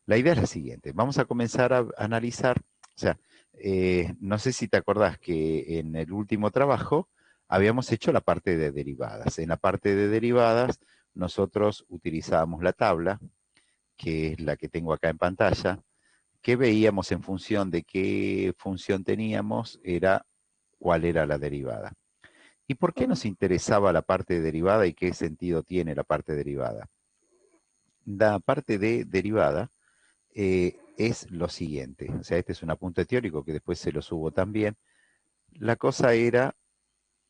La idea es la siguiente. Vamos a comenzar a analizar, o sea, no sé si te acordás que en el último trabajo habíamos hecho la parte de derivadas. En la parte de derivadas nosotros utilizábamos la tabla, que es la que tengo acá en pantalla, que veíamos en función de qué función teníamos, era cuál era la derivada. ¿Y por qué Mm. nos interesaba la parte de derivada y qué sentido tiene la parte derivada? La parte de derivada es lo siguiente, o sea, este es un apunte teórico que después se lo subo también. La cosa era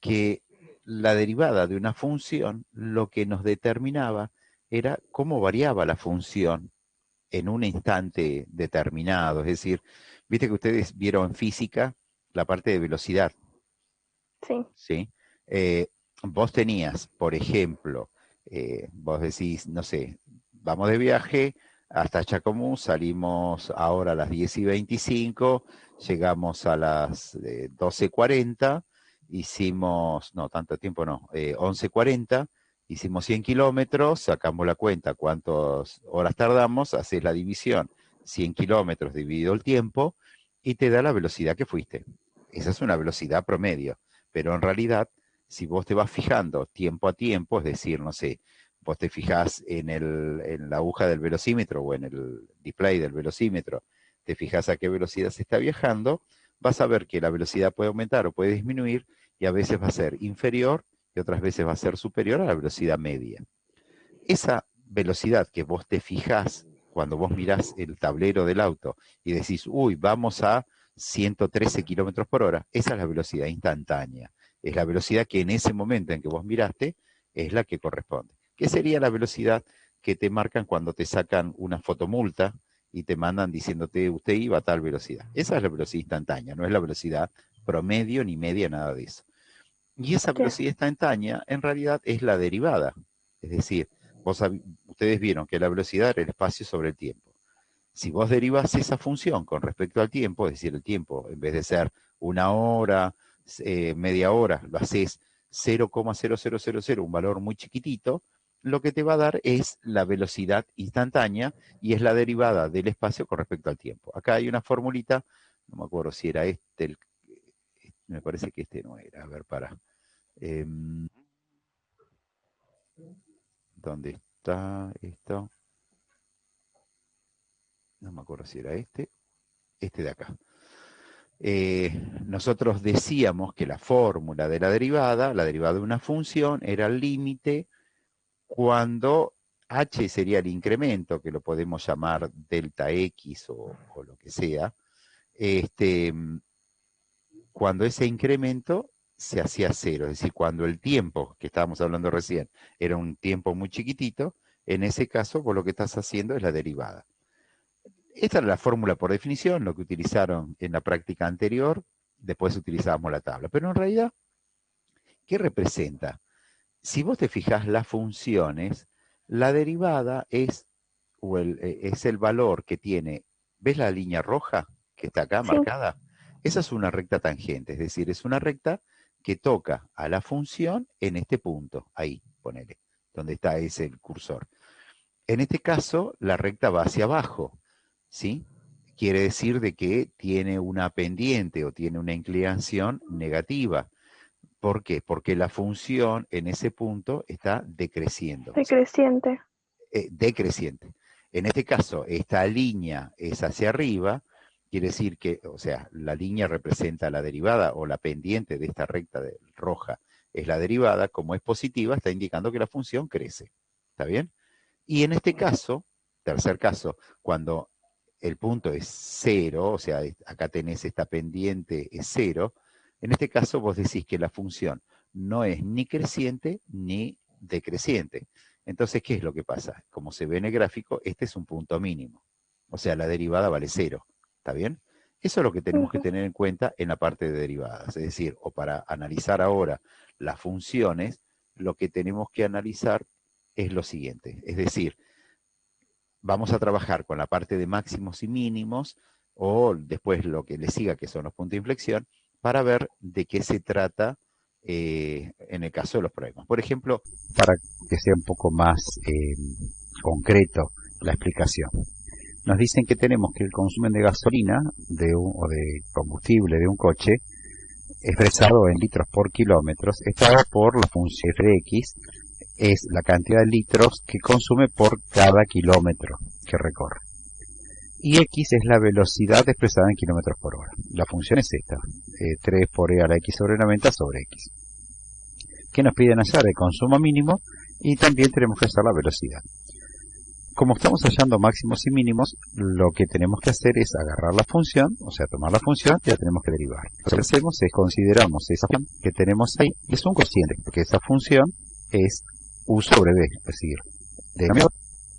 que la derivada de una función lo que nos determinaba era cómo variaba la función en un instante determinado. Es decir, viste que ustedes vieron en física la parte de velocidad, Sí, ¿sí? Eh, vos tenías, por ejemplo, vos decís, no sé, vamos de viaje hasta Chacomús, salimos ahora a las 10:25, llegamos a las 12:40, hicimos, no, tanto tiempo no, 11:40, hicimos 100 kilómetros, sacamos la cuenta cuántas horas tardamos, haces la división, 100 kilómetros dividido el tiempo, y te da la velocidad que fuiste. Esa es una velocidad promedio. Pero en realidad, si vos te vas fijando tiempo a tiempo, es decir, no sé, vos te fijás en la aguja del velocímetro o en el display del velocímetro, te fijás a qué velocidad se está viajando, vas a ver que la velocidad puede aumentar o puede disminuir y a veces va a ser inferior y otras veces va a ser superior a la velocidad media. Esa velocidad que vos te fijás cuando vos mirás el tablero del auto y decís, uy, vamos a 113 kilómetros por hora, esa es la velocidad instantánea. Es la velocidad que en ese momento en que vos miraste es la que corresponde. ¿Qué sería la velocidad que te marcan cuando te sacan una fotomulta y te mandan diciéndote usted iba a tal velocidad? Esa es la velocidad instantánea, no es la velocidad promedio ni media, nada de eso. Y esa ya, velocidad instantánea en realidad es la derivada. Es decir, ustedes vieron que la velocidad era el espacio sobre el tiempo. Si vos derivas esa función con respecto al tiempo, es decir, el tiempo, en vez de ser una hora, media hora, lo haces 0,0000, un valor muy chiquitito, lo que te va a dar es la velocidad instantánea y es la derivada del espacio con respecto al tiempo. Acá hay una formulita, no me acuerdo si era me parece que este no era, a ver, para. Eh, ¿Dónde está esto? No me acuerdo si era este de acá. Nosotros decíamos que la fórmula de la derivada de una función, era el límite cuando h sería el incremento, que lo podemos llamar delta x o lo que sea, este, cuando ese incremento se hacía cero, es decir, cuando el tiempo que estábamos hablando recién era un tiempo muy chiquitito, en ese caso vos lo que estás haciendo es la derivada. Esta era la fórmula por definición, lo que utilizaron en la práctica anterior, después utilizábamos la tabla. Pero en realidad, ¿qué representa? Si vos te fijás las funciones, la derivada es el valor que tiene, ¿ves la línea roja que está acá sí, marcada? Esa es una recta tangente, es decir, es una recta que toca a la función en este punto, ahí, ponele, donde está ese el cursor. En este caso, la recta va hacia abajo, ¿sí? Quiere decir de que tiene una pendiente o tiene una inclinación negativa. ¿Por qué? Porque la función en ese punto está decreciendo, o sea, decreciente. decreciente. En este caso, esta línea es hacia arriba, quiere decir que, o sea, la línea representa la derivada o la pendiente de esta recta roja es la derivada, como es positiva, está indicando que la función crece. ¿Está bien? Y en este caso, tercer caso, cuando el punto es cero, o sea, acá tenés esta pendiente es cero, en este caso vos decís que la función no es ni creciente ni decreciente. Entonces, ¿qué es lo que pasa? Como se ve en el gráfico, este es un punto mínimo. O sea, la derivada vale cero. ¿Está bien? Eso es lo que tenemos que Ujú. tener en cuenta en la parte de derivadas. Es decir, o para analizar ahora las funciones, lo que tenemos que analizar es lo siguiente. Es decir, vamos a trabajar con la parte de máximos y mínimos o después lo que le siga, que son los puntos de inflexión, para ver de qué se trata en el caso de los problemas. Por ejemplo, para que sea un poco más concreto la explicación. nos dicen que tenemos que el consumo de gasolina o de combustible de un coche, expresado en litros por kilómetros, está dado por la función f de x, es la cantidad de litros que consume por cada kilómetro que recorre. Y x es la velocidad expresada en kilómetros por hora. La función es esta, 3 por e a la x sobre 90 sobre x. Que nos piden hallar el consumo mínimo y también tenemos que hallar la velocidad. Como estamos hallando máximos y mínimos, lo que tenemos que hacer es agarrar la función, o sea, tomar la función y la tenemos que derivar. Lo que hacemos es consideramos esa función que tenemos ahí, es un cociente, porque esa función es u sobre b, es decir, denominador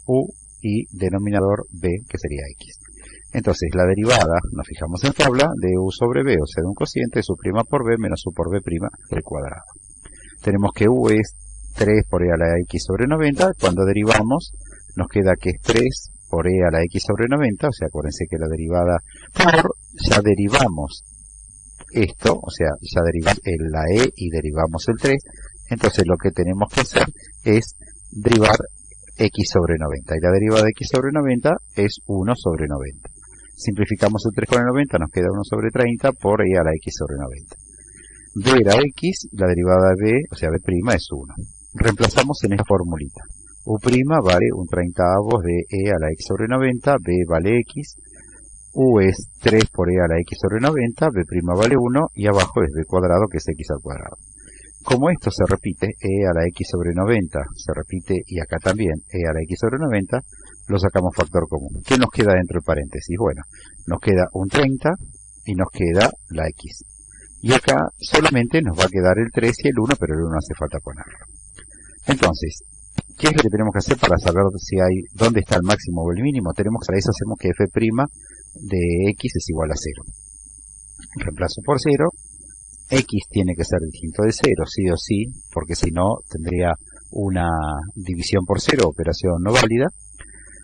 u y denominador b, que sería x. Entonces, la derivada, nos fijamos en tabla, de u sobre b, o sea, de un cociente, es u' por b menos u por b' al cuadrado. Tenemos que u es 3 por e a la x sobre 90, cuando derivamos nos queda que es 3 por e a la x sobre 90, o sea, acuérdense que la derivada por, ya derivamos esto, o sea, ya derivamos la e y derivamos el 3, entonces lo que tenemos que hacer es derivar x sobre 90, y la derivada de x sobre 90 es 1 sobre 90. Simplificamos el 3 con el 90, nos queda 1 sobre 30 por e a la x sobre 90. b era x, la derivada de b, o sea, b' es 1. Reemplazamos en esta formulita. U' vale un 30avo de e a la x sobre 90, b vale x, u es 3 por e a la x sobre 90, b' vale 1, y abajo es b cuadrado, que es x al cuadrado. Como esto se repite, e a la x sobre 90 se repite, y acá también, e a la x sobre 90, lo sacamos factor común. ¿Qué nos queda dentro del paréntesis? Bueno, nos queda un 30 y nos queda la x. Y acá solamente nos va a quedar el 3 y el 1, pero el 1 no hace falta ponerlo. Entonces, ¿qué es lo que tenemos que hacer para saber si dónde está el máximo o el mínimo? Para eso hacemos que f' de x es igual a 0. Reemplazo por 0. X tiene que ser distinto de 0, sí o sí, porque si no tendría una división por 0, operación no válida.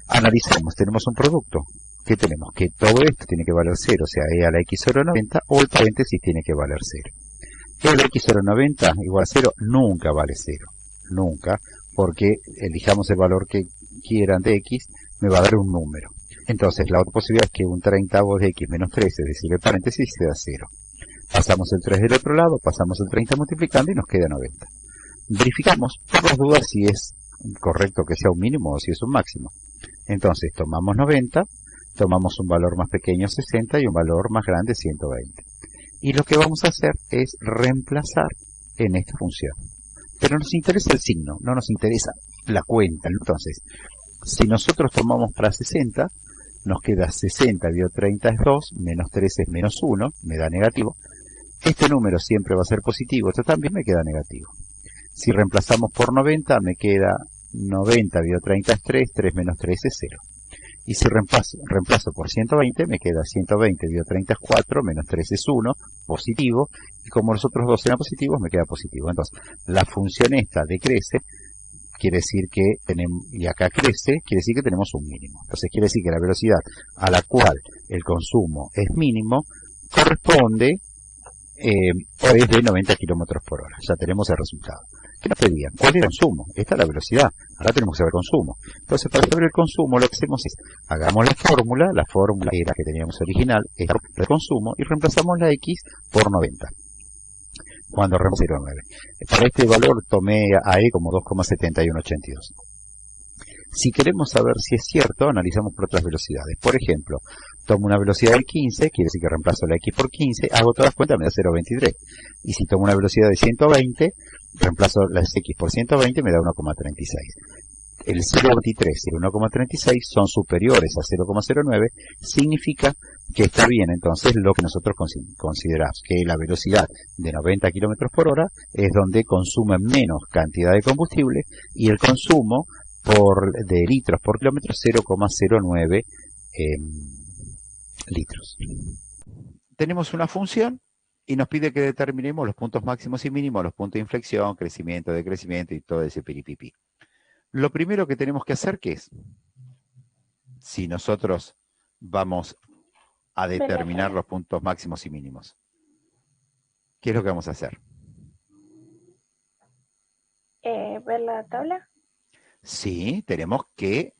Analizamos, tenemos un producto. ¿Qué tenemos? Que todo esto tiene que valer 0, o sea, e a la x sobre 90, o el paréntesis tiene que valer 0. E a la x sobre 90 igual a 0 nunca vale 0. Nunca, porque elijamos el valor que quieran de x, me va a dar un número. Entonces, la otra posibilidad es que un 30avo de x menos 3, es decir, el paréntesis, sea 0. Pasamos el 3 del otro lado, pasamos el 30 multiplicando y nos queda 90. Verificamos por las dudas si es correcto que sea un mínimo o si es un máximo. Entonces, tomamos 90, tomamos un valor más pequeño 60 y un valor más grande 120. Y lo que vamos a hacer es reemplazar en esta función. Pero nos interesa el signo, no nos interesa la cuenta. Entonces, si nosotros tomamos para 60, nos queda 60 dividido 30 es 2, menos 3 es menos 1, me da negativo. Este número siempre va a ser positivo, esto también me queda negativo. Si reemplazamos por 90, me queda 90 dividido 30 es 3, 3 menos 3 es 0. Y si reemplazo por 120, me queda 120 dividido 30 es 4, menos 3 es 1, positivo, y como los otros dos eran positivos, me queda positivo. Entonces, la función esta decrece, quiere decir que tenemos, y acá crece, quiere decir que tenemos un mínimo. Entonces, quiere decir que la velocidad a la cual el consumo es mínimo corresponde o es de 90 km por hora. Ya tenemos el resultado. ¿Qué nos pedían? ¿Cuál es el consumo? Esta es la velocidad. Ahora tenemos que saber el consumo. Entonces, para saber el consumo, lo que hacemos es, hagamos la fórmula era que teníamos original, es el consumo, y reemplazamos la x por 90. Cuando reemplazamos 0,9. Para este valor tomé a e como 2,7182. Si queremos saber si es cierto, analizamos por otras velocidades. Por ejemplo, tomo una velocidad de 15, quiere decir que reemplazo la x por 15, hago todas las cuentas, me da 0,23. Y si tomo una velocidad de 120, reemplazo las x por 120, me da 1,36. El 0,23 y el 1,36 son superiores a 0,09, significa que está bien entonces lo que nosotros consideramos, que la velocidad de 90 km por hora es donde consume menos cantidad de combustible y el consumo de litros por kilómetro 0,09 litros. Tenemos una función y nos pide que determinemos los puntos máximos y mínimos, los puntos de inflexión, crecimiento, decrecimiento y todo ese piripipí. Lo primero que tenemos que hacer, ¿qué es? Si nosotros vamos a determinar los puntos máximos y mínimos, ¿qué es lo que vamos a hacer? ¿Ver la tabla? Sí, tenemos que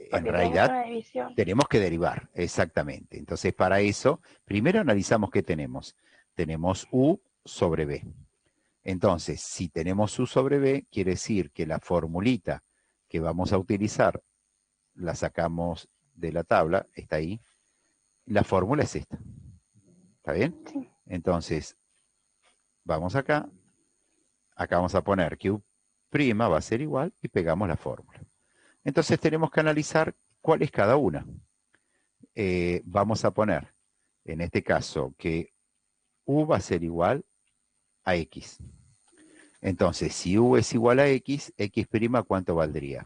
en Porque tenemos realidad una división. tenemos que derivar, exactamente. Entonces, para eso, primero analizamos qué tenemos. Tenemos U sobre B. Entonces, si tenemos U sobre B, quiere decir que la formulita que vamos a utilizar la sacamos de la tabla, está ahí. La fórmula es esta. ¿Está bien? Sí. Entonces, vamos acá. Acá vamos a poner que U' va a ser igual y pegamos la fórmula. Entonces tenemos que analizar cuál es cada una. Vamos a poner, en este caso, que U va a ser igual a X. Entonces, si U es igual a X, X', ¿cuánto valdría?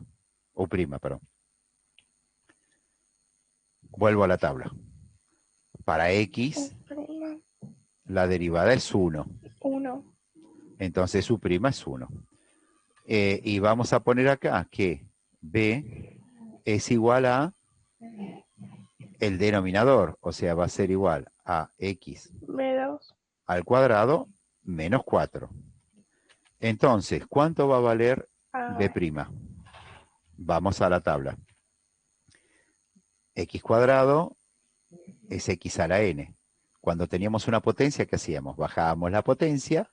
U', perdón. Vuelvo a la tabla. Para X, la derivada es 1. 1. Entonces, U' es 1. Y vamos a poner acá que B es igual a el denominador, o sea, va a ser igual a X B2. al cuadrado menos 4. Entonces, ¿cuánto va a valer B'? Vamos a la tabla. X cuadrado es X a la N. Cuando teníamos una potencia, ¿qué hacíamos? Bajábamos la potencia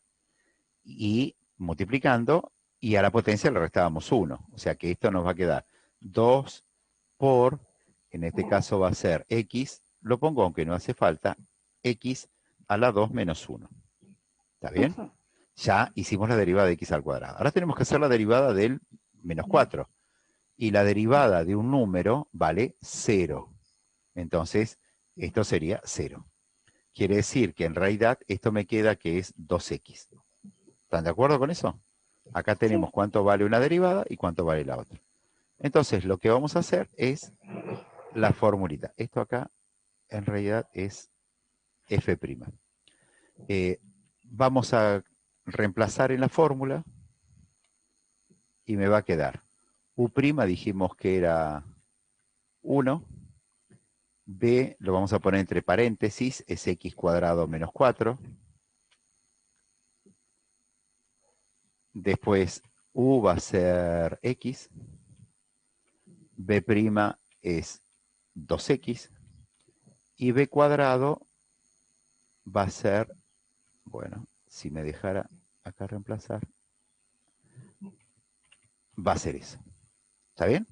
y multiplicando, y a la potencia le restábamos 1. O sea que esto nos va a quedar 2 por, en este caso va a ser X, lo pongo aunque no hace falta, X a la 2 menos 1. ¿Está bien? Ya hicimos la derivada de X al cuadrado. Ahora tenemos que hacer la derivada del menos 4. Y la derivada de un número vale 0. Entonces, esto sería 0. Quiere decir que en realidad esto me queda que es 2x. ¿Están de acuerdo con eso? Acá tenemos Sí. cuánto vale una derivada y cuánto vale la otra. Entonces, lo que vamos a hacer es la formulita. Esto acá en realidad es f'. Vamos a reemplazar en la fórmula y me va a quedar U' dijimos que era 1. B lo vamos a poner entre paréntesis, es X cuadrado menos 4. Después U va a ser X. B' es 2X. Y B cuadrado va a ser, bueno, si me dejara acá reemplazar, va a ser eso. ¿Está bien?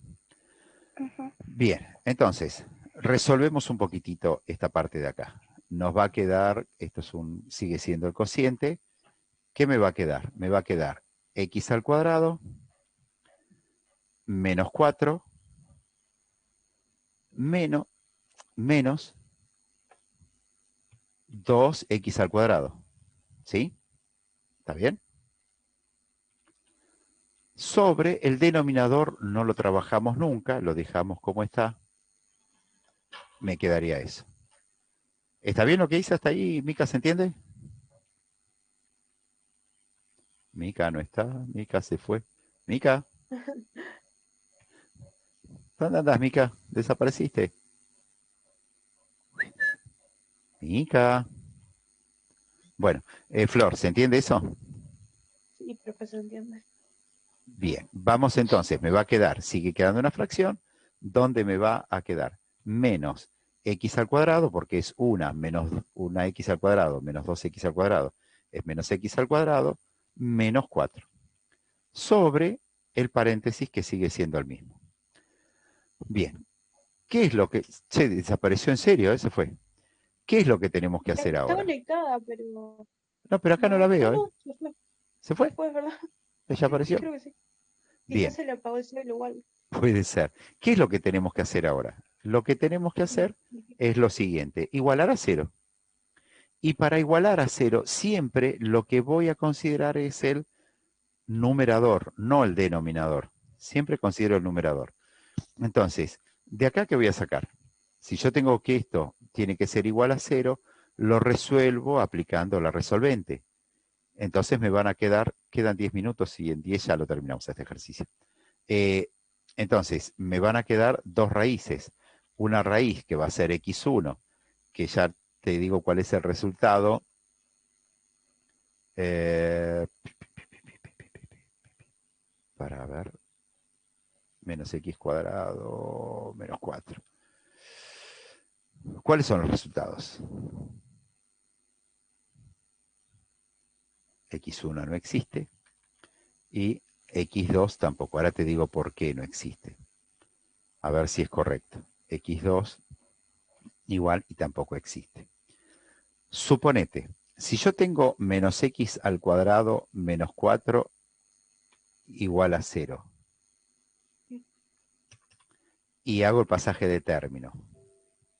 Bien, entonces, resolvemos un poquitito esta parte de acá. Nos va a quedar, esto es sigue siendo el cociente. ¿Qué me va a quedar? Me va a quedar X al cuadrado menos 4 menos 2x al cuadrado. ¿Sí? ¿Está bien? Sobre el denominador no lo trabajamos nunca, lo dejamos como está. Me quedaría eso. ¿Está bien lo que hice hasta ahí, Mica? ¿Se entiende? Mica no está, Mica se fue. Mica, ¿dónde andas, Mica? ¿Desapareciste? Mica. Bueno, Flor, ¿se entiende eso? Sí, profesor, entiende. Bien, vamos entonces, me va a quedar, sigue quedando una fracción, ¿dónde me va a quedar? Menos x al cuadrado, porque es una menos una x al cuadrado, menos 2x al cuadrado, es menos x al cuadrado, menos 4. Sobre el paréntesis que sigue siendo el mismo. Bien, ¿qué es lo que... Se desapareció en serio, eso fue. ¿Qué es lo que tenemos que hacer Está ahora? conectada, pero No, pero acá no la no. veo, No, ¿eh? no, se fue. ¿Se Se fue? fue, ¿verdad? Sí, ¿Desapareció? creo que sí. Quizás Bien. se le apagó el cel igual. Puede ser. ¿Qué es lo que tenemos que hacer ahora? Lo que tenemos que hacer es lo siguiente, igualar a 0. Y para igualar a 0, siempre lo que voy a considerar es el numerador, no el denominador. Siempre considero el numerador. Entonces, ¿de acá qué voy a sacar? Si yo tengo que esto tiene que ser igual a 0, lo resuelvo aplicando la resolvente. Entonces me van a quedan 10 minutos y en 10 ya lo terminamos este ejercicio. Entonces, me van a quedar dos raíces. Una raíz que va a ser x1, que ya te digo cuál es el resultado. Para ver, menos x cuadrado menos 4. ¿Cuáles son los resultados? X1 no existe y X2 tampoco. Ahora te digo por qué no existe. A ver si es correcto. X2 igual y tampoco existe. Suponete, si yo tengo menos x al cuadrado menos 4 igual a 0 y hago el pasaje de término,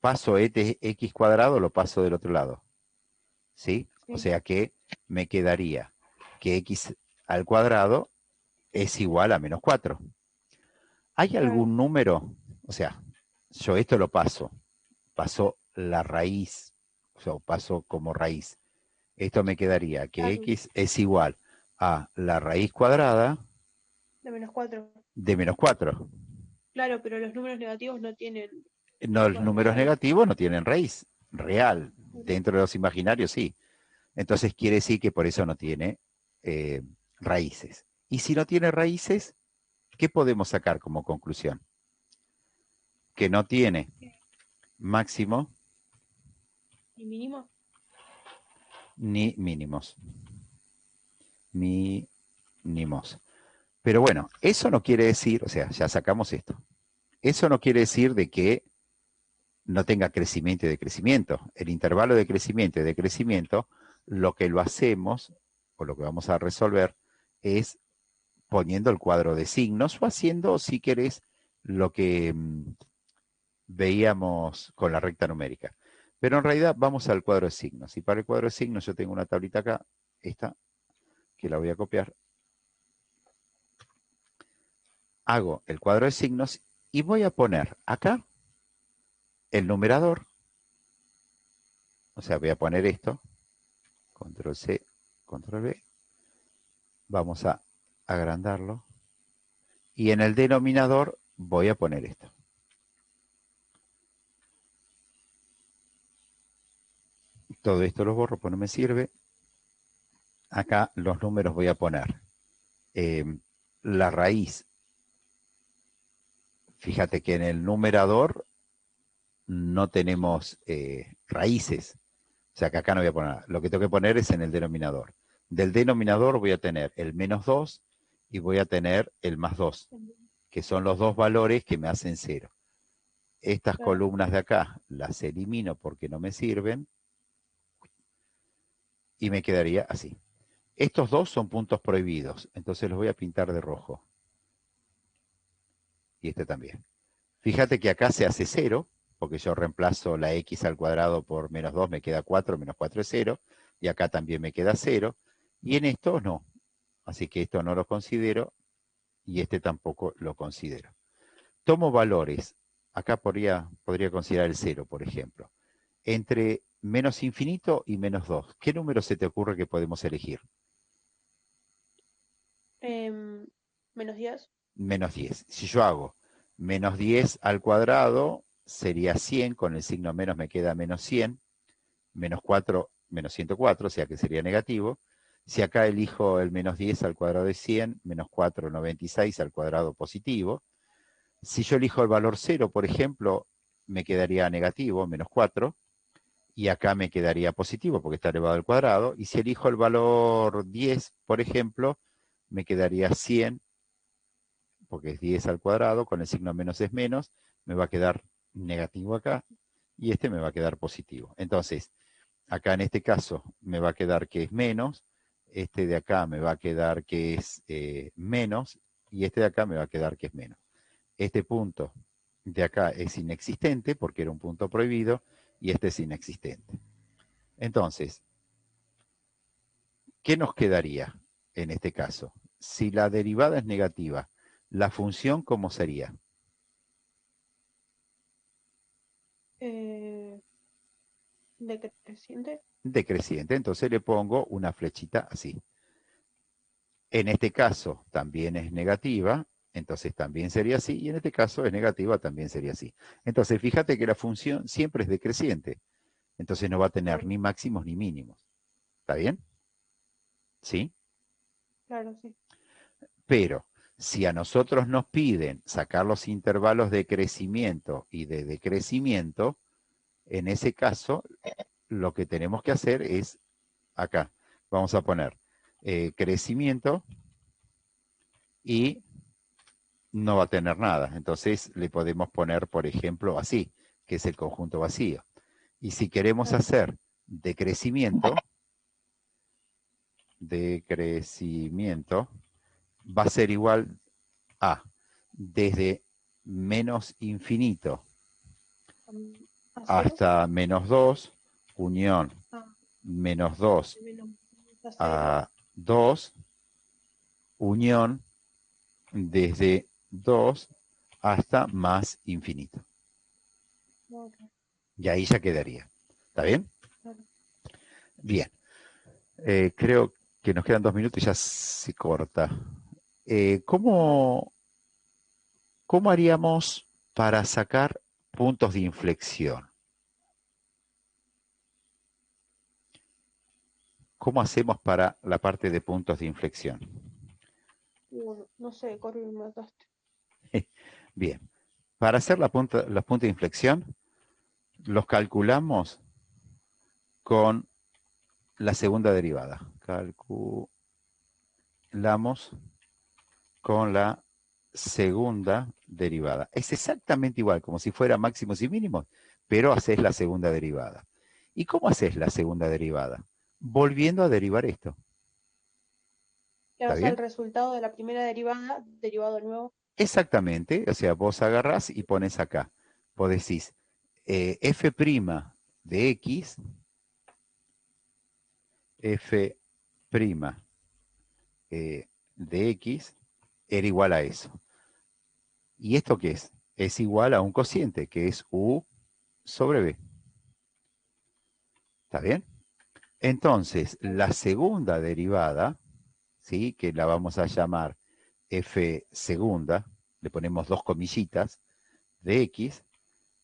paso este x cuadrado, lo paso del otro lado. ¿Sí? Sí. O sea que me quedaría que x al cuadrado es igual a menos 4. ¿Hay algún número? O sea, yo esto lo paso la raíz, o sea, paso como raíz. Esto me quedaría que x es igual a la raíz cuadrada de menos 4. de menos 4. Claro, pero los números negativos no tienen No, los números raíz. negativos no tienen raíz real. Dentro de los imaginarios sí. Entonces quiere decir que por eso no tiene raíces. Y si no tiene raíces, ¿qué podemos sacar como conclusión? Que no tiene máximo ¿Y mínimo? ni mínimos. Mínimos. Pero bueno, eso no quiere decir, o sea, ya sacamos esto. Eso no quiere decir de que no tenga crecimiento y decrecimiento. El intervalo de crecimiento y decrecimiento, lo que lo hacemos, o lo que vamos a resolver, es poniendo el cuadro de signos o haciendo, si querés, lo que veíamos con la recta numérica. Pero en realidad vamos al cuadro de signos. Y para el cuadro de signos yo tengo una tablita acá, esta, que la voy a copiar. Hago el cuadro de signos y voy a poner acá el numerador. O sea, voy a poner esto. Control C, Control V. Vamos a agrandarlo. Y en el denominador voy a poner esto. Todo esto lo borro, pues no me sirve. Acá los números voy a poner. La raíz. Fíjate que en el numerador no tenemos raíces. O sea que acá no voy a poner nada. Lo que tengo que poner es en el denominador. Del denominador voy a tener el menos 2 y voy a tener el más 2, que son los dos valores que me hacen 0. Estas columnas de acá las elimino porque no me sirven y me quedaría así. Estos dos son puntos prohibidos, entonces los voy a pintar de rojo. Y este también. Fíjate que acá se hace 0, porque yo reemplazo la x al cuadrado por menos 2, me queda 4, menos 4 es 0, y acá también me queda 0, y en esto no. Así que esto no lo considero, y este tampoco lo considero. Tomo valores, acá podría considerar el 0, por ejemplo. Entre menos infinito y menos 2, ¿qué número se te ocurre que podemos elegir? Menos 10. Menos 10. Si yo hago menos 10 al cuadrado, sería 100, con el signo menos me queda menos 100, menos 4, menos 104, o sea que sería negativo. Si acá elijo el menos 10 al cuadrado de 100, menos 4, 96 al cuadrado positivo. Si yo elijo el valor 0, por ejemplo, me quedaría negativo, menos 4, y acá me quedaría positivo porque está elevado al cuadrado. Y si elijo el valor 10, por ejemplo, me quedaría 100, porque es 10 al cuadrado, con el signo menos es menos, me va a quedar negativo acá, y este me va a quedar positivo. Entonces, acá en este caso me va a quedar que es menos, este de acá me va a quedar que es menos, y este de acá me va a quedar que es menos. Este punto de acá es inexistente porque era un punto prohibido, y este es inexistente. Entonces, ¿qué nos quedaría en este caso? Si la derivada es negativa, ¿la función cómo sería? Decreciente. Decreciente. Entonces le pongo una flechita así. En este caso también es negativa, entonces también sería así, y en este caso es negativa, también sería así. Entonces fíjate que la función siempre es decreciente, entonces no va a tener ni máximos ni mínimos. ¿Está bien? ¿Sí? Claro, sí. Pero Si a nosotros nos piden sacar los intervalos de crecimiento y de decrecimiento, en ese caso, lo que tenemos que hacer es, acá, vamos a poner crecimiento y no va a tener nada. Entonces le podemos poner, por ejemplo, así, que es el conjunto vacío. Y si queremos hacer decrecimiento, va a ser igual a desde menos infinito ¿A cero? hasta menos 2, unión menos 2 Menos a cero. a 2, unión desde 2 hasta más infinito. Ok, Y ahí ya quedaría. ¿Está bien? claro. Bien. Creo que nos quedan 2 minutos y ya se corta. ¿Cómo haríamos para sacar puntos de inflexión? ¿Cómo hacemos para la parte de puntos de inflexión? No sé, Corby, me mataste. Bien. Para hacer los puntos de inflexión, los calculamos con la segunda derivada. Calculamos con la segunda derivada. Es exactamente igual, como si fuera máximos y mínimos, pero haces la segunda derivada. ¿Y cómo haces la segunda derivada? Volviendo a derivar esto. Claro, ¿Está o sea, el bien? resultado de la primera derivada, derivado de nuevo. Exactamente, o sea, vos agarrás y pones acá. Vos decís f' de x, f' de x era igual a eso. ¿Y esto qué es? Es igual a un cociente, que es u sobre b. ¿Está bien? Entonces, la segunda derivada, ¿sí? Que la vamos a llamar f segunda, le ponemos dos comillitas, de x,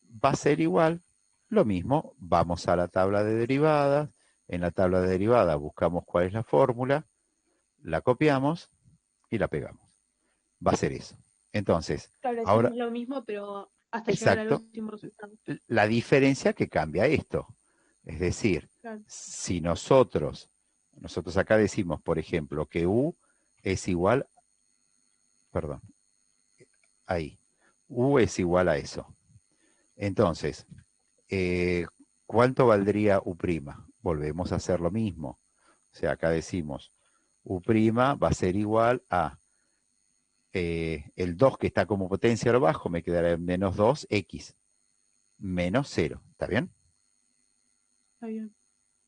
va a ser igual, lo mismo, vamos a la tabla de derivadas, en la tabla de derivadas buscamos cuál es la fórmula, la copiamos y la pegamos. Va a ser eso. Entonces, Claro, ahora, decimos lo mismo, pero hasta llegar al exacto, último resultado. la diferencia que cambia esto. Es decir, Claro. si nosotros acá decimos, por ejemplo, que u es igual, perdón, ahí, u es igual a eso. Entonces, ¿cuánto valdría u'? Volvemos a hacer lo mismo. O sea, acá decimos, u' va a ser igual a el 2 que está como potencia a lo bajo, me quedará en menos 2x, menos 0. ¿Está bien? Está bien.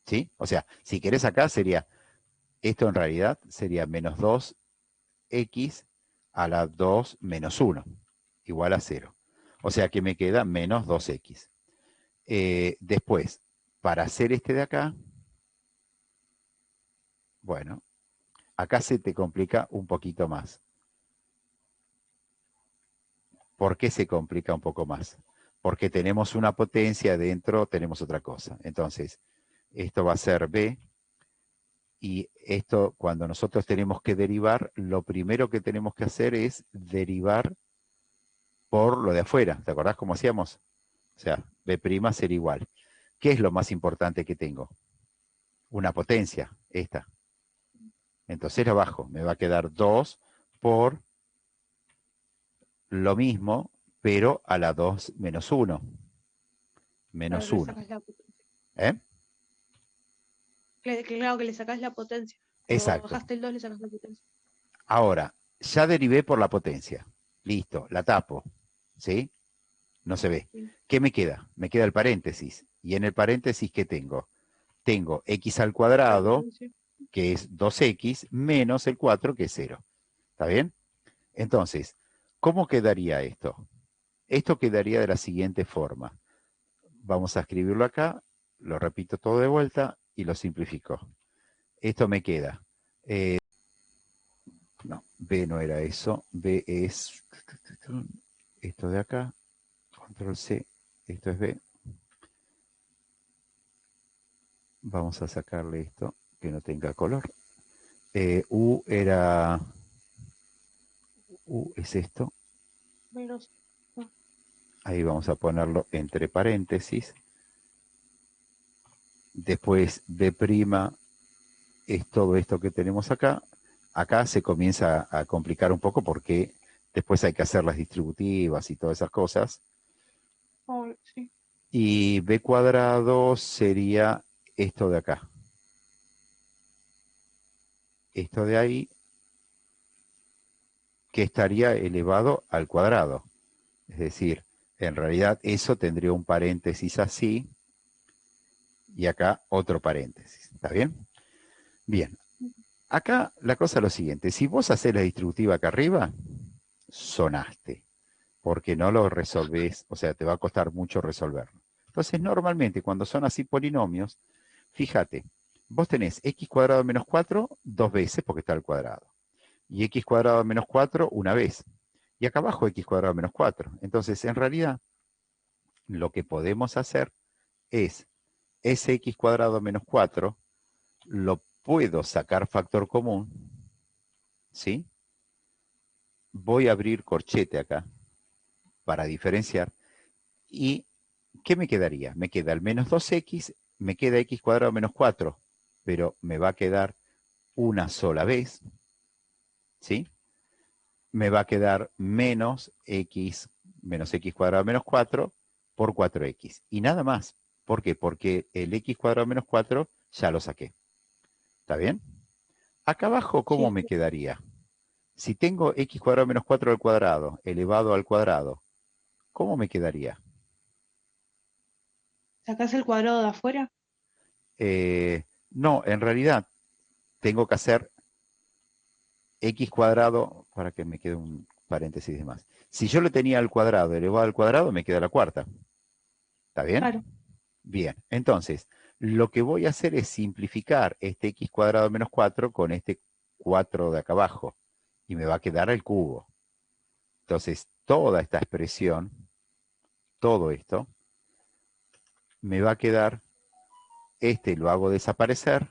¿Sí? O sea, si querés acá sería, esto en realidad sería menos 2x a la 2 menos 1, igual a 0. O sea que me queda menos 2x. Después, para hacer este de acá, bueno, acá se te complica un poquito más. ¿Por qué se complica un poco más? Porque tenemos una potencia, dentro tenemos otra cosa. Entonces, esto va a ser b, y esto, cuando nosotros tenemos que derivar, lo primero que tenemos que hacer es derivar por lo de afuera. ¿Te acordás cómo hacíamos? O sea, b' será igual. ¿Qué es lo más importante que tengo? Una potencia, esta. Entonces abajo me va a quedar 2 por lo mismo, pero a la 2 menos 1. Claro, Menos le 1. sacas la potencia. ¿Eh? Claro que le sacás la potencia. Cuando Exacto. bajaste el 2 le sacas la potencia. Ahora, ya derivé por la potencia. Listo, la tapo. ¿Sí? No se ve. Sí. ¿Qué me queda? Me queda el paréntesis. Y en el paréntesis, ¿qué tengo? Tengo x al cuadrado, Sí. que es 2x, menos el 4, que es 0. ¿Está bien? Entonces, ¿cómo quedaría esto? Esto quedaría de la siguiente forma. Vamos a escribirlo acá, lo repito todo de vuelta y lo simplifico. Esto me queda. No, B no era eso. B es esto de acá. Control C. Esto es B. Vamos a sacarle esto que no tenga color. U era es esto. Menos. Ahí vamos a ponerlo entre paréntesis. Después B' es todo esto que tenemos acá. Acá se comienza a complicar un poco porque después hay que hacer las distributivas y todas esas cosas. Oh, sí. Y B cuadrado sería esto de acá. Esto de ahí, que estaría elevado al cuadrado. Es decir, en realidad eso tendría un paréntesis así y acá otro paréntesis. ¿Está bien? Bien. Acá la cosa es lo siguiente. Si vos haces la distributiva acá arriba, sonaste. Porque no lo resolvés, o sea, te va a costar mucho resolverlo. Entonces, normalmente cuando son así polinomios, fíjate, vos tenés x cuadrado menos 4 dos veces porque está al cuadrado. Y x cuadrado menos 4 una vez. Y acá abajo x cuadrado menos 4. Entonces, en realidad, lo que podemos hacer es ese x cuadrado menos 4 lo puedo sacar factor común, ¿sí? Voy a abrir corchete acá para diferenciar. ¿Y qué me quedaría? Me queda el menos 2x, me queda x cuadrado menos 4, pero me va a quedar una sola vez, ¿sí? Me va a quedar menos x cuadrado menos 4 por 4x. Y nada más. ¿Por qué? Porque el x cuadrado menos 4 ya lo saqué. ¿Está bien? Acá abajo, ¿cómo Sí. me quedaría? Si tengo x cuadrado menos 4 al cuadrado elevado al cuadrado, ¿cómo me quedaría? ¿Sacás el cuadrado de afuera? No, en realidad tengo que hacer x cuadrado, para que me quede un paréntesis de más. Si yo lo tenía al cuadrado elevado al cuadrado, me queda la cuarta. ¿Está bien? Claro. Bien, entonces, lo que voy a hacer es simplificar este x cuadrado menos 4 con este 4 de acá abajo. Y me va a quedar el cubo. Entonces, toda esta expresión, todo esto, me va a quedar, este lo hago desaparecer,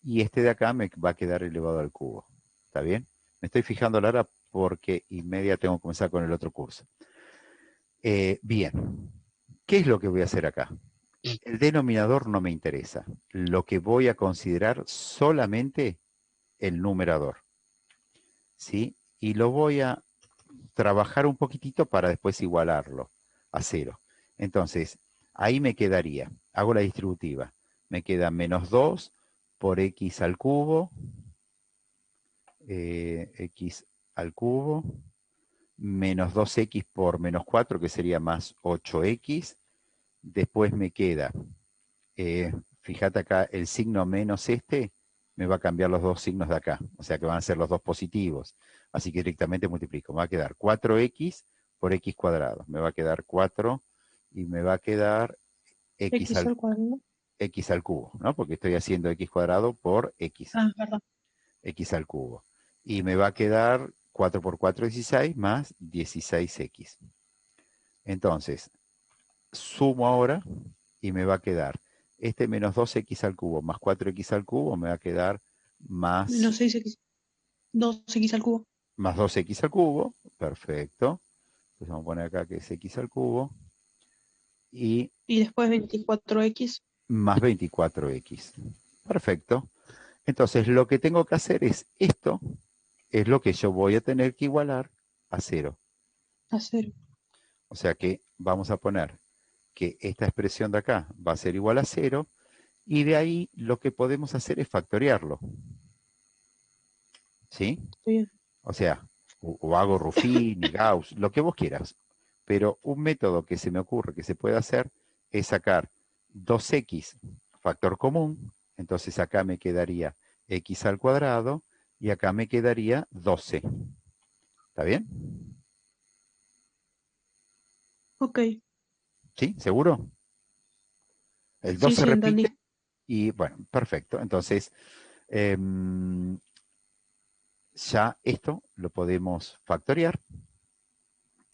y este de acá me va a quedar elevado al cubo. ¿Está bien? Me estoy fijando ahora porque inmediatamente tengo que comenzar con el otro curso. Bien, ¿qué es lo que voy a hacer acá? El denominador no me interesa. Lo que voy a considerar solamente el numerador. ¿Sí? Y lo voy a trabajar un poquitito para después igualarlo a cero. Entonces, ahí me quedaría, hago la distributiva, me queda menos 2 por x al cubo, x al cubo, menos 2x por menos 4, que sería más 8x. Después me queda, fíjate acá, el signo menos este me va a cambiar los dos signos de acá, o sea que van a ser los dos positivos. Así que directamente multiplico. Me va a quedar 4x por x cuadrado. Me va a quedar 4 y me va a quedar x X al, al cuadrado. x al cubo, ¿no? Porque estoy haciendo x cuadrado por x, Ah, perdón. x al cubo. Y me va a quedar 4 por 4, 16, más 16x. Entonces, sumo ahora y me va a quedar este menos 2x al cubo más 4x al cubo, me va a quedar más, Menos 6x. 2x al cubo. más 2x al cubo. Perfecto. Entonces vamos a poner acá que es x al cubo. Y Y después 24x. más 24x. Perfecto. Entonces lo que tengo que hacer es esto, es lo que yo voy a tener que igualar a cero. A cero. O sea que vamos a poner que esta expresión de acá va a ser igual a cero, y de ahí lo que podemos hacer es factoriarlo. ¿Sí? Bien. O sea, o hago Ruffini, Gauss, lo que vos quieras. Pero un método que se me ocurre que se puede hacer es sacar 2x factor común. Entonces acá me quedaría x al cuadrado y acá me quedaría 12. ¿Está bien? Ok. ¿Sí? ¿Seguro? El 2 Sí, se sí, repite entendí. y bueno, perfecto. Entonces, eh, ya esto lo podemos factoriar.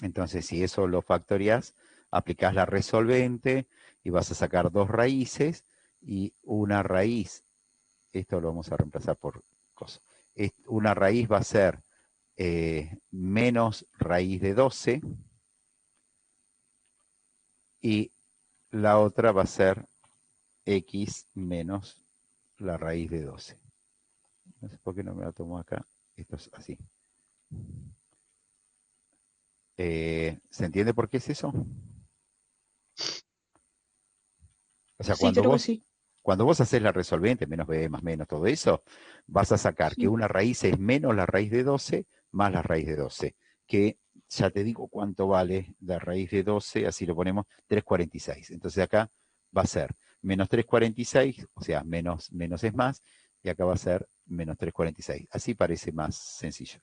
Entonces, si eso lo factorias, aplicás la resolvente y vas a sacar dos raíces y una raíz, esto lo vamos a reemplazar por cosa. Una raíz va a ser menos raíz de 12 y la otra va a ser x menos la raíz de 12. No sé por qué no me la tomo acá. Esto es así. ¿Se entiende por qué es eso? O sea, Sí, creo que sí. cuando vos haces la resolvente, menos b más menos todo eso, vas a sacar que Sí. una raíz es menos la raíz de 12 más la raíz de 12, que ya te digo cuánto vale la raíz de 12, así lo ponemos, 3,46. Entonces acá va a ser menos 3,46, o sea, menos es más, y acá va a ser menos 3,46. Así parece más sencillo.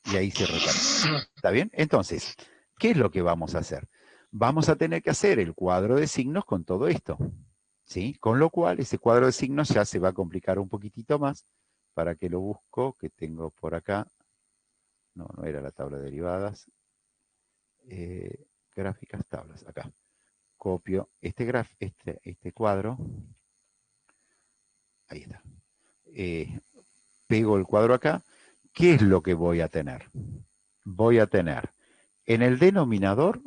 Y ahí cierro el paréntesis. ¿Está bien? Entonces, ¿qué es lo que vamos a hacer? Vamos a tener que hacer el cuadro de signos con todo esto. ¿Sí? Con lo cual, ese cuadro de signos ya se va a complicar un poquitito más. Para que lo busco, que tengo por acá. No, no era la tabla de derivadas. Gráficas, tablas, acá. Copio este cuadro. Ahí está. Pego el cuadro acá. ¿Qué es lo que voy a tener? Voy a tener en el denominador,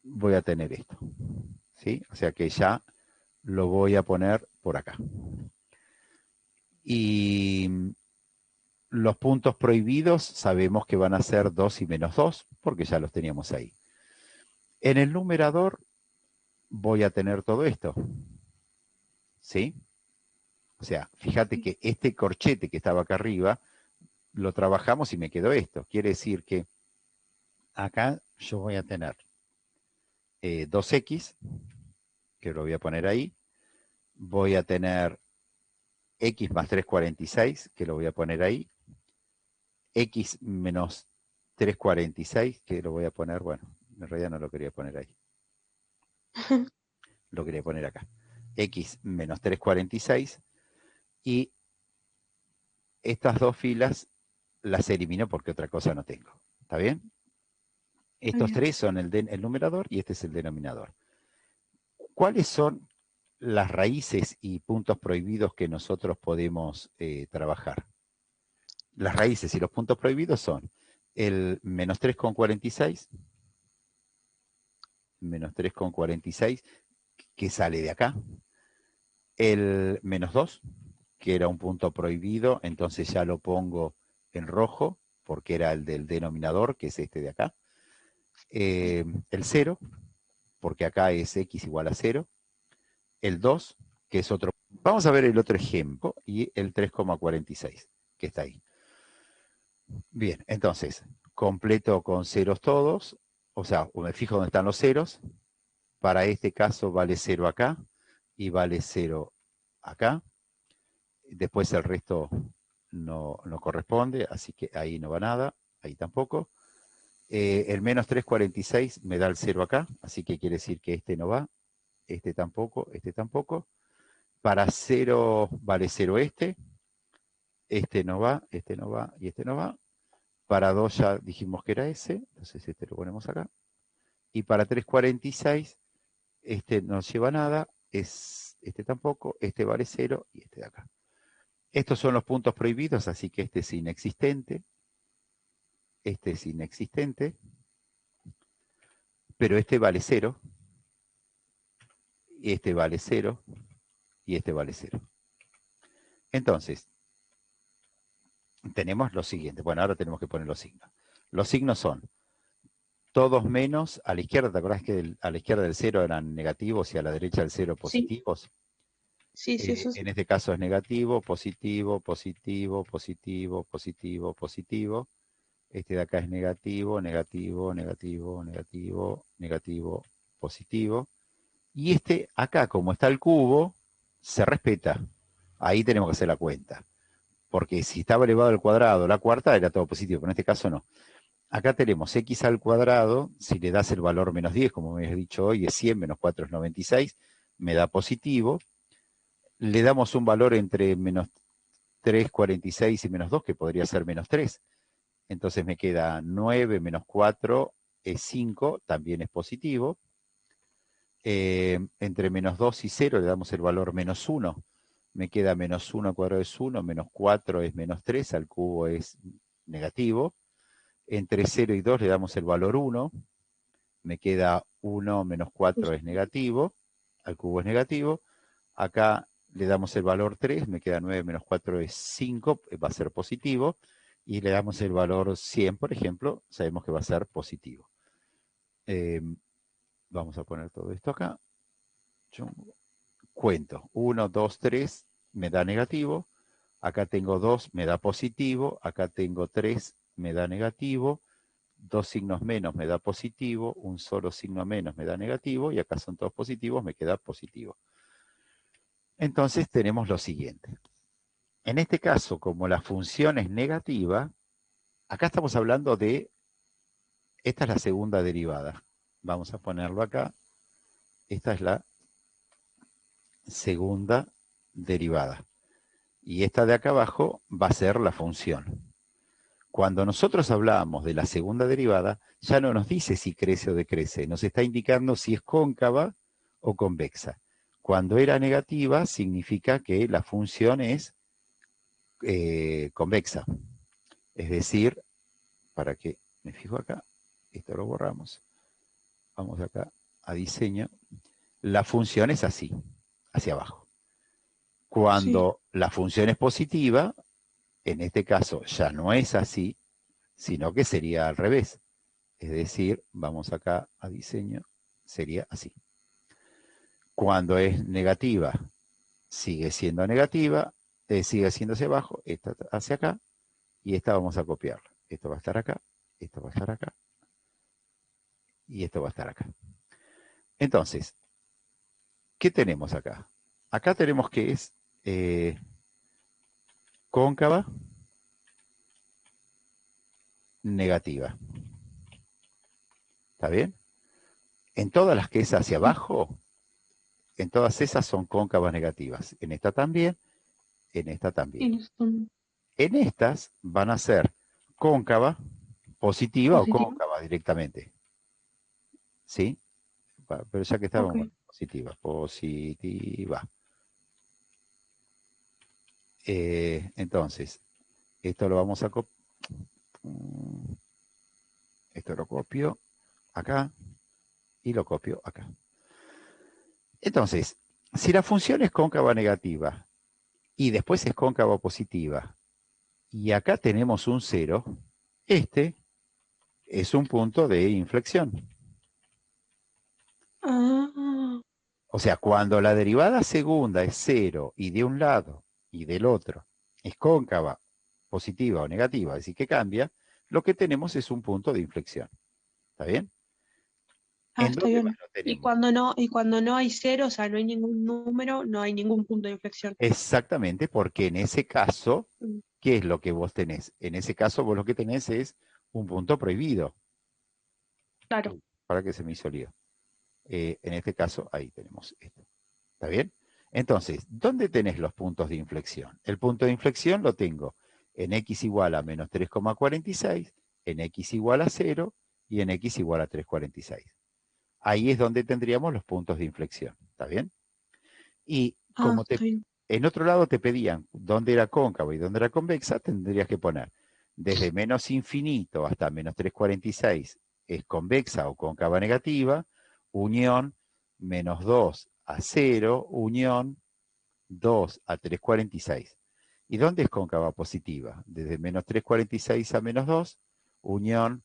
voy a tener esto. ¿Sí? O sea que ya lo voy a poner por acá. Y los puntos prohibidos sabemos que van a ser 2 y menos 2, porque ya los teníamos ahí. En el numerador voy a tener todo esto. ¿Sí? O sea, fíjate que este corchete que estaba acá arriba, lo trabajamos y me quedó esto. Quiere decir que acá yo voy a tener 2x, que lo voy a poner ahí. Voy a tener x más 3,46, que lo voy a poner ahí. X menos 3,46, que lo voy a poner, bueno, en realidad no lo quería poner ahí. Lo quería poner acá. X menos 3,46 y estas dos filas las elimino porque otra cosa no tengo. ¿Está bien? Estos Bien. tres son el numerador y este es el denominador. ¿Cuáles son las raíces y puntos prohibidos que nosotros podemos trabajar? Las raíces y los puntos prohibidos son el menos 3,46, menos 3,46, que sale de acá, el menos 2, que era un punto prohibido, entonces ya lo pongo en rojo, porque era el del denominador, que es este de acá. El 0, porque acá es x igual a 0. El 2, que es otro. Vamos a ver el otro ejemplo, y el 3,46, que está ahí. Bien, entonces, completo con ceros todos, o sea, me fijo dónde están los ceros. Para este caso vale 0 acá, y vale 0 acá. Después el resto no corresponde, así que ahí no va nada, ahí tampoco. El menos 3,46 me da el 0 acá, así que quiere decir que este no va, este tampoco, este tampoco. Para 0 vale 0 este no va, este no va y este no va. Para 2 ya dijimos que era ese, entonces este lo ponemos acá. Y para 3,46 este no lleva nada, es este tampoco, este vale 0 y este de acá. Estos son los puntos prohibidos, así que este es inexistente, pero este vale 0, y este vale 0, y este vale 0. Entonces, tenemos lo siguiente. Bueno, ahora tenemos que poner los signos. Los signos son todos menos, a la izquierda, ¿te acordás que a la izquierda del 0 eran negativos y a la derecha del 0 Sí, positivos? sí, sí, eso En sí. este caso es negativo, positivo, positivo, positivo, positivo, positivo. Este de acá es negativo, negativo, negativo, negativo, negativo, positivo. Y este acá, como está el cubo, se respeta. Ahí tenemos que hacer la cuenta. Porque si estaba elevado al cuadrado, la cuarta era todo positivo, pero en este caso no. Acá tenemos x al cuadrado, si le das el valor menos 10, como me has dicho hoy, es 100, menos 4 es 96, me da positivo. Le damos un valor entre menos 3,46 y menos 2, que podría ser menos 3. Entonces me queda 9 menos 4 es 5, también es positivo. Entre menos 2 y 0 le damos el valor menos 1. Me queda menos 1 al cuadrado es 1, menos 4 es menos 3, al cubo es negativo. Entre 0 y 2 le damos el valor 1. Me queda 1 menos 4 es negativo. Al cubo es negativo. Acá le damos el valor 3. Me queda 9 menos 4 es 5. Va a ser positivo. Y le damos el valor 100, por ejemplo. Sabemos que va a ser positivo. Vamos a poner todo esto acá. Yo cuento. 1, 2, 3 me da negativo. Acá tengo 2, me da positivo. Acá tengo 3, me da negativo. 2 signos menos me da positivo. Un solo signo menos me da negativo. Y acá son todos positivos, me queda positivo. Entonces tenemos lo siguiente. En este caso, como la función es negativa, acá estamos hablando de, esta es la segunda derivada. Vamos a ponerlo acá. Esta es la segunda derivada. Y esta de acá abajo va a ser la función. Cuando nosotros hablamos de la segunda derivada, ya no nos dice si crece o decrece, nos está indicando si es cóncava o convexa. Cuando era negativa, significa que la función es convexa. Es decir, para que me fijo acá, esto lo borramos. Vamos acá a diseño. La función es así, hacia abajo. Cuando la función es positiva, en este caso ya no es así, sino que sería al revés. Es decir, vamos acá a diseño, sería así. Cuando es negativa, sigue siendo negativa, sigue siendo hacia abajo, esta hacia acá, y esta vamos a copiarla. Esto va a estar acá, esto va a estar acá, y esto va a estar acá. Entonces, ¿qué tenemos acá? Acá tenemos que es cóncava, negativa. ¿Está bien? En todas las que es hacia abajo, en todas esas son cóncavas negativas. En esta también, en esta también. En estas van a ser cóncava, positiva o cóncava directamente. ¿Sí? Pero ya que estábamos con positiva, positiva. Entonces, esto lo vamos a copiar. Esto lo copio acá y lo copio acá. Entonces, si la función es cóncava negativa y después es cóncava positiva y acá tenemos un 0, este es un punto de inflexión. O sea, cuando la derivada segunda es 0 y de un lado y del otro es cóncava, positiva o negativa, es decir, que cambia, lo que tenemos es un punto de inflexión. ¿Está bien? ¿En Está dónde bien. más lo Y tenemos? cuando no hay cero, o sea, no hay ningún número, no hay ningún punto de inflexión. Exactamente, porque en ese caso, ¿qué es lo que vos tenés? En ese caso, vos lo que tenés es un punto prohibido. Claro. Para que se me hizo lío. En este caso, ahí tenemos esto. ¿Está bien? Entonces, ¿dónde tenés los puntos de inflexión? El punto de inflexión lo tengo en x igual a menos 3,46, en x igual a 0 y en x igual a 3,46. Ahí es donde tendríamos los puntos de inflexión. ¿Está bien? Y como en otro lado te pedían dónde era cóncava y dónde era convexa, tendrías que poner desde menos infinito hasta menos 3,46 es convexa o cóncava negativa, unión menos 2 a 0, unión 2 a 3,46. ¿Y dónde es cóncava positiva? Desde menos 3,46 a menos 2, unión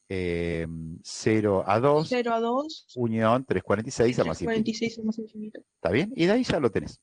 0 a 2, 0 a 2 unión 3,46 y a más infinito. 3,46 a más infinito. ¿Está bien? Y de ahí ya lo tenés.